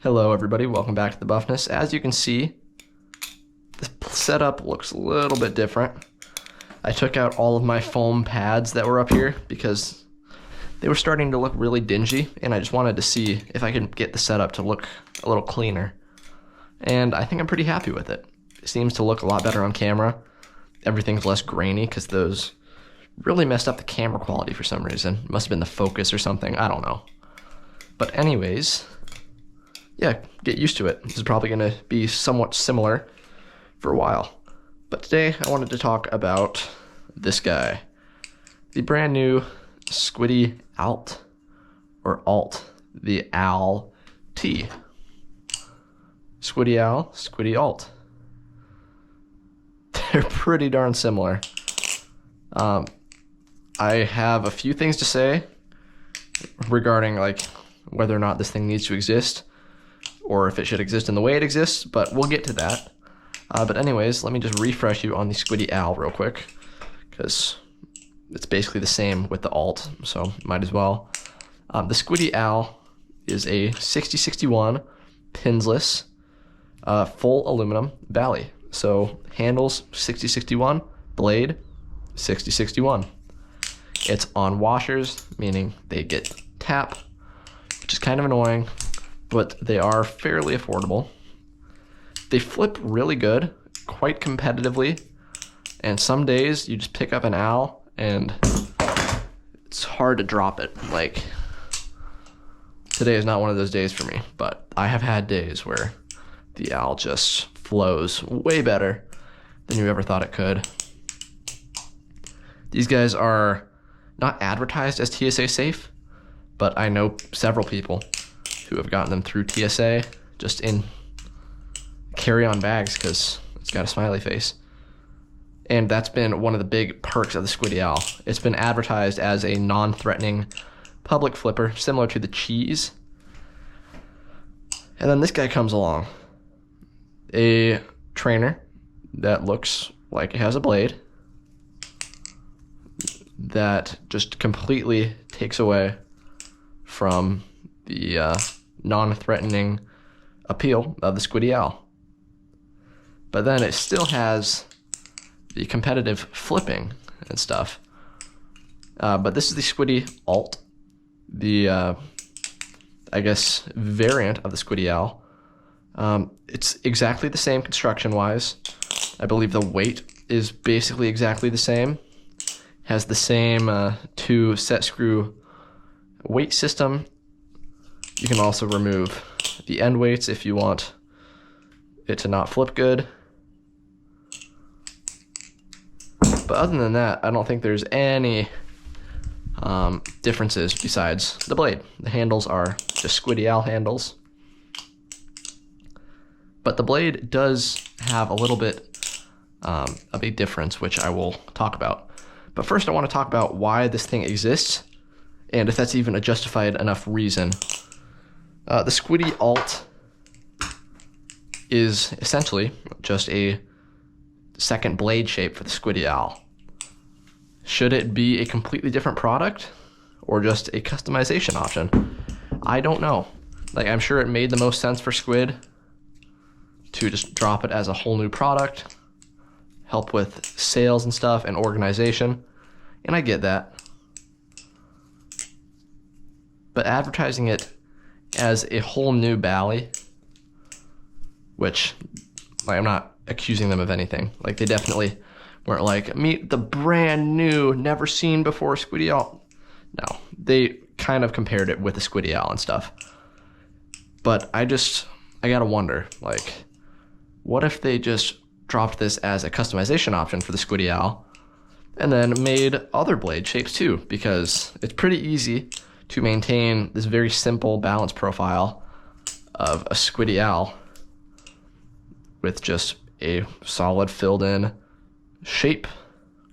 Hello everybody, welcome back to the Buffness. As you can see, the setup looks a little bit different. I took out all of my foam pads that were up here because they were starting to look really dingy, and I just wanted to see if I could get the setup to look a little cleaner. And I think I'm pretty happy with it. It seems to look a lot better on camera. Everything's less grainy because those really messed up the camera quality for some reason. It must have been the focus or something, I don't know. But anyways, yeah, get used to it. This is probably going to be somewhat similar for a while. But today I wanted to talk about this guy. The brand new Squiddy ALT, or ALT, the Owl T. Squiddy Owl, Squiddy ALT. They're pretty darn similar. I have a few things to say regarding like whether or not this thing needs to exist, or if it should exist in the way it exists, but we'll get to that. But anyways, let me just refresh you on the Squiddy Owl real quick, because it's basically the same with the alt, so might as well. The Squiddy Owl is a 6061 pinsless, full aluminum Bally. So handles 6061, blade 6061. It's on washers, meaning they get tap, which is kind of annoying, but they are fairly affordable. They flip really good, quite competitively, and some days you just pick up an owl and it's hard to drop it. Like, today is not one of those days for me, but I have had days where the owl just flows way better than you ever thought it could. These guys are not advertised as TSA safe, but I know several people who have gotten them through TSA just in carry-on bags because it's got a smiley face. And that's been one of the big perks of the Squiddy Owl. It's been advertised as a non-threatening public flipper, similar to the Cheese. And then this guy comes along. A trainer that looks like it has a blade that just completely takes away from the non-threatening appeal of the Squiddy Owl. But then it still has the competitive flipping and stuff. But this is the Squiddy ALT, the, I guess, variant of the Squiddy Owl. It's exactly the same construction-wise. I believe the weight is basically exactly the same. Has the same 2 set screw weight system. You can also remove the end weights if you want it to not flip good. But other than that, I don't think there's any differences besides the blade. The handles are just Squiddy Owl handles. But the blade does have a little bit of a difference, which I will talk about. But first I want to talk about why this thing exists, and if that's even a justified enough reason. The Squiddy ALT is essentially just a second blade shape for the Squiddy Owl. Should it be a completely different product or just a customization option? I don't know. Like, I'm sure it made the most sense for Squid to just drop it as a whole new product, help with sales and stuff and organization, and I get that. But advertising it as a whole new Bally, which, like, I'm not accusing them of anything. Like, they definitely weren't like, meet the brand new, never seen before Squiddy Owl. No, they kind of compared it with the Squiddy Owl and stuff. But I gotta wonder, like, what if they just dropped this as a customization option for the Squiddy Owl and then made other blade shapes too? Because it's pretty easy to maintain this very simple balance profile of a Squiddy Owl with just a solid filled in shape,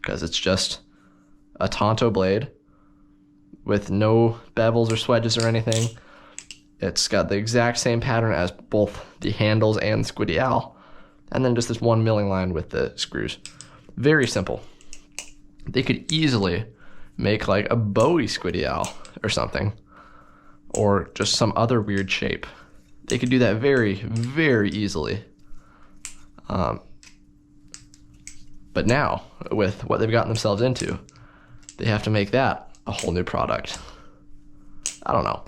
because it's just a Tonto blade with no bevels or swedges or anything. It's got the exact same pattern as both the handles and the Squiddy Owl, and then just this one milling line with the screws. Very simple. They could easily make like a Bowie Squiddy Owl or something, or just some other weird shape. they could do that very, very easily. But now, with what they've gotten themselves into, they have to make that a whole new product. I don't know.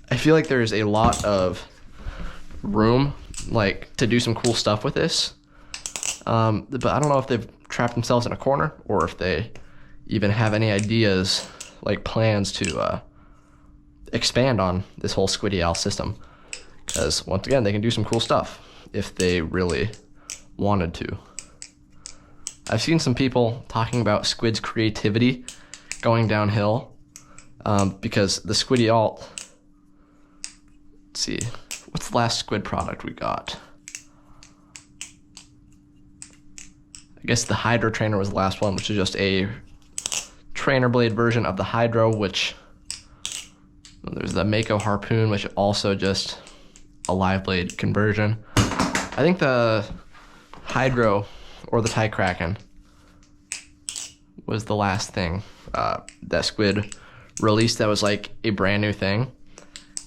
I feel like there's a lot of room, like, to do some cool stuff with this. But I don't know if they've trapped themselves in a corner or if they even have any ideas, like plans to expand on this whole Squiddy Owl system. Because, once again, they can do some cool stuff if they really wanted to. I've seen some people talking about Squid's creativity going downhill because the Squiddy Alt, let's see, what's the last Squid product we got? I guess the Hydro Trainer was the last one, which is just a trainer blade version of the Hydro, which there's the Mako Harpoon, which also just a live blade conversion. I think the Hydro or the Thai Kraken was the last thing that Squid released that was like a brand new thing.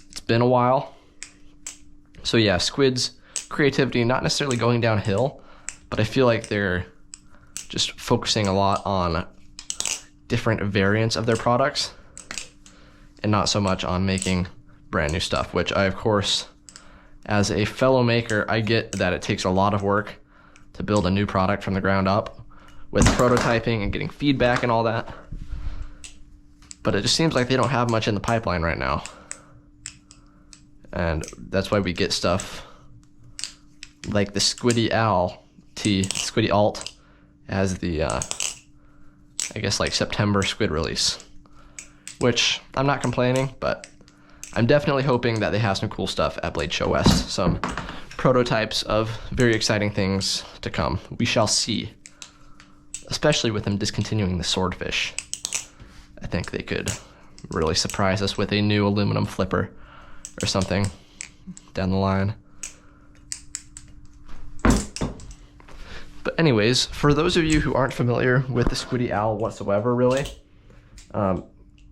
It's been a while. So yeah, Squid's creativity not necessarily going downhill, but I feel like they're just focusing a lot on different variants of their products and not so much on making brand new stuff, which I, of course, as a fellow maker, I get that it takes a lot of work to build a new product from the ground up with prototyping and getting feedback and all that. But it just seems like they don't have much in the pipeline right now. And that's why we get stuff like the Squiddy Owl Squiddy Alt as the, I guess, like September Squid release. Which, I'm not complaining, but I'm definitely hoping that they have some cool stuff at Blade Show West. Some prototypes of very exciting things to come. We shall see. Especially with them discontinuing the swordfish. I think they could really surprise us with a new aluminum flipper or something down the line. But anyways, for those of you who aren't familiar with the Squiddy Owl whatsoever, really,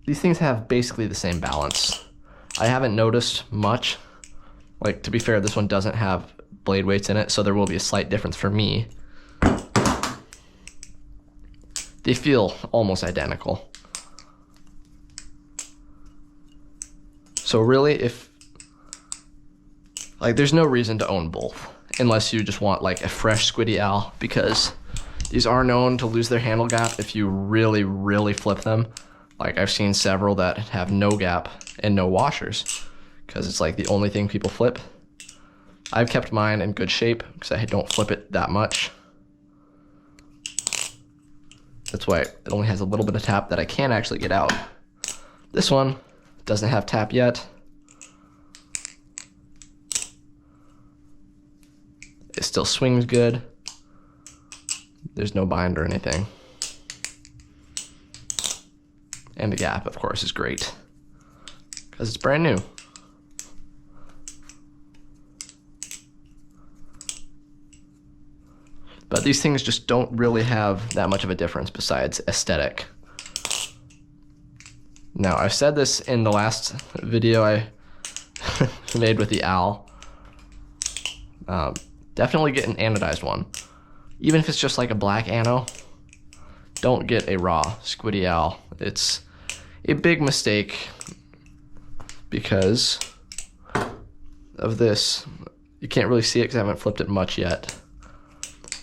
these things have basically the same balance. I haven't noticed much. Like, to be fair, this one doesn't have blade weights in it, so there will be a slight difference for me. They feel almost identical. So really, there's no reason to own both, unless you just want like a fresh Squiddy Owl, because these are known to lose their handle gap if you really, really flip them. Like, I've seen several that have no gap and no washers, because it's like the only thing people flip. I've kept mine in good shape because I don't flip it that much. That's why it only has a little bit of tap that I can actually get out. This one doesn't have tap yet. It still swings good. There's no bind or anything. And the gap, of course, is great because it's brand new. But these things just don't really have that much of a difference besides aesthetic. Now, I've said this in the last video I made with the owl. Definitely get an anodized one. Even if it's just like a black ano, don't get a raw Squiddy Owl. It's a big mistake because of this. You can't really see it because I haven't flipped it much yet.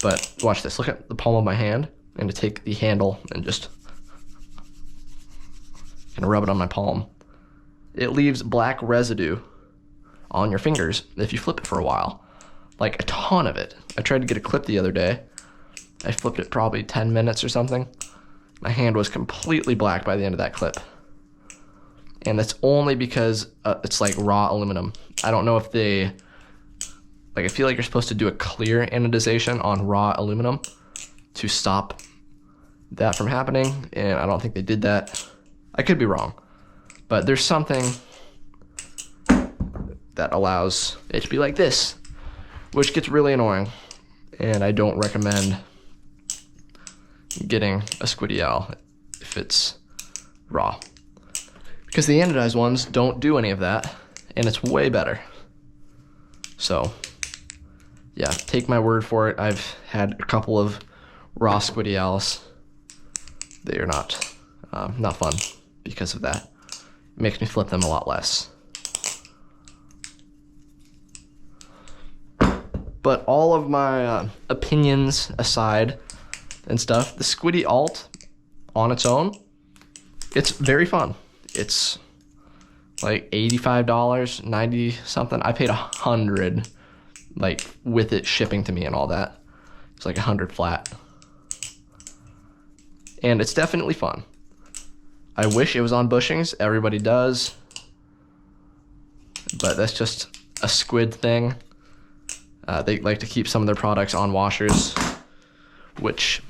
But watch this. Look at the palm of my hand. I'm going to take the handle and just rub it on my palm. It leaves black residue on your fingers if you flip it for a while. Like a ton of it. I tried to get a clip the other day. I flipped it probably 10 minutes or something. My hand was completely black by the end of that clip. And that's only because it's like raw aluminum. I don't know if they... I feel like you're supposed to do a clear anodization on raw aluminum to stop that from happening, and I don't think they did that. I could be wrong, but there's something that allows it to be like this, which gets really annoying, and I don't recommend getting a Squiddy Owl if it's raw, because the anodized ones don't do any of that, and it's way better. So yeah, take my word for it. I've had a couple of raw Squiddy Owls. They are not fun because of that. It makes me flip them a lot less. But all of my opinions aside and stuff, the Squiddy Alt on its own, it's very fun. It's like $85, 90 something. I paid $100, like with it shipping to me and all that. It's like $100 flat. And it's definitely fun. I wish it was on bushings. Everybody does. But that's just a Squid thing. They like to keep some of their products on washers, which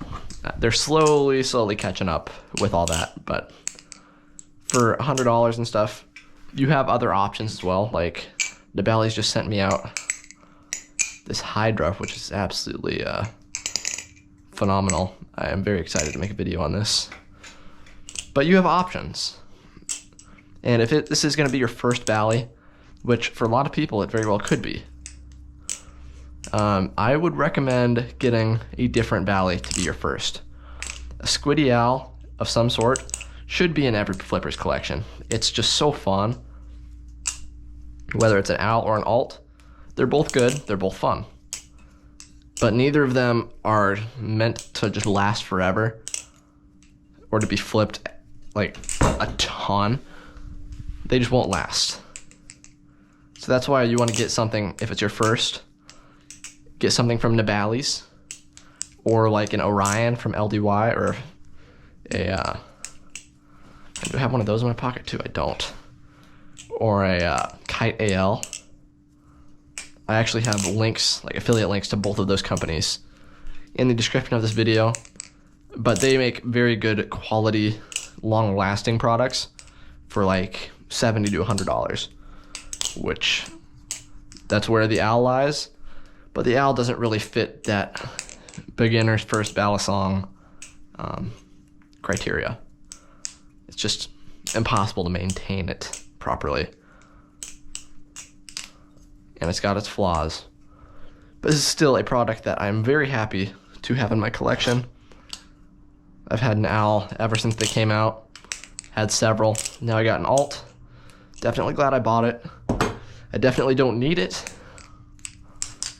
they're slowly catching up with all that. But for $100 and stuff, you have other options as well. Like the Bally's just sent me out this Hydra, which is absolutely phenomenal. I am very excited to make a video on this. But you have options. And if this is going to be your first Bally, which for a lot of people it very well could be, I would recommend getting a different Bally to be your first. A Squiddy Owl of some sort should be in every flipper's collection. It's just so fun. Whether it's an owl or an alt, they're both good, they're both fun. But neither of them are meant to just last forever or to be flipped like a ton. They just won't last. So that's why you want to get something, if it's your first, get something from the Bally's or like an Orion from LDY, or a I do have one of those in my pocket too. I don't. Or a Kite AL. I actually have links, like affiliate links to both of those companies in the description of this video. But they make very good quality, long-lasting products for like $70 to $100, which that's where the Owl lies. But the Owl doesn't really fit that beginner's first Balisong criteria. It's just impossible to maintain it properly. And it's got its flaws. But this is still a product that I'm very happy to have in my collection. I've had an Owl ever since they came out. Had several. Now I got an alt. Definitely glad I bought it. I definitely don't need it,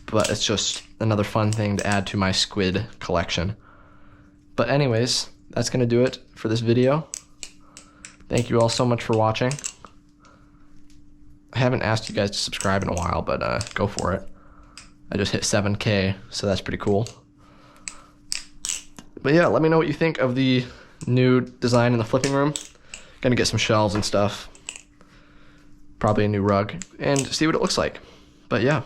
but it's just another fun thing to add to my Squid collection. But anyways, that's gonna do it for this video. Thank you all so much for watching. I haven't asked you guys to subscribe in a while, but go for it. I just hit 7K, so that's pretty cool. But yeah, let me know what you think of the new design in the flipping room. Gonna get some shelves and stuff. Probably a new rug, and see what it looks like. But yeah.